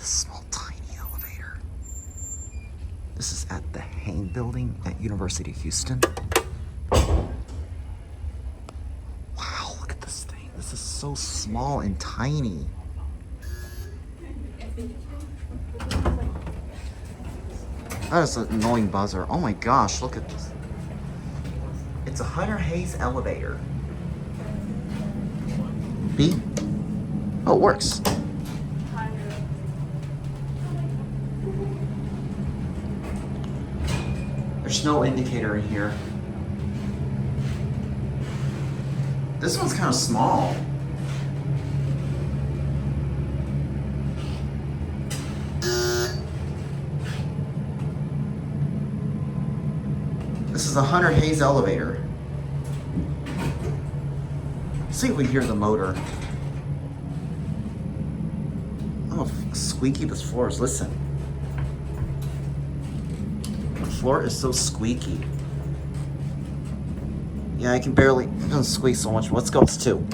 this small, tiny elevator. This is at the Heyne building at University of Houston. Wow, look at this thing. This is so small and tiny. That is an annoying buzzer. Oh my gosh, look at this. It's a Hunter Hayes elevator. B? Oh, it works. There's no indicator in here. This one's kind of small. This is a Hunter Hayes elevator. See if we hear the motor. Oh, squeaky this floor is. Listen. The floor is so squeaky. Yeah, I can barely. It doesn't squeak so much. Let's go to 2.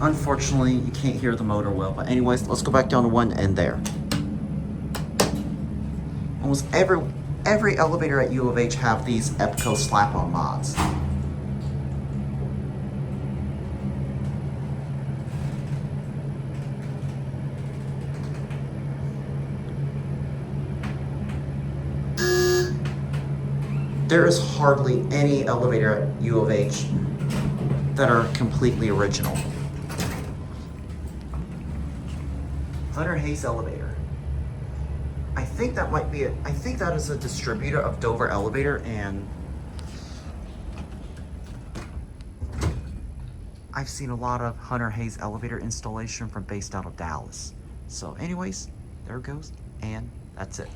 Unfortunately, you can't hear the motor well, but anyways, let's go back down to 1 and there. Almost every elevator at U of H have these EPCO slap-on mods. There is hardly any elevator at U of H that are completely original. Hunter Hayes elevator. I think that might be I think that is a distributor of Dover Elevator, and I've seen a lot of Hunter Hayes elevator installation from based out of Dallas. So anyways, there it goes, and that's it.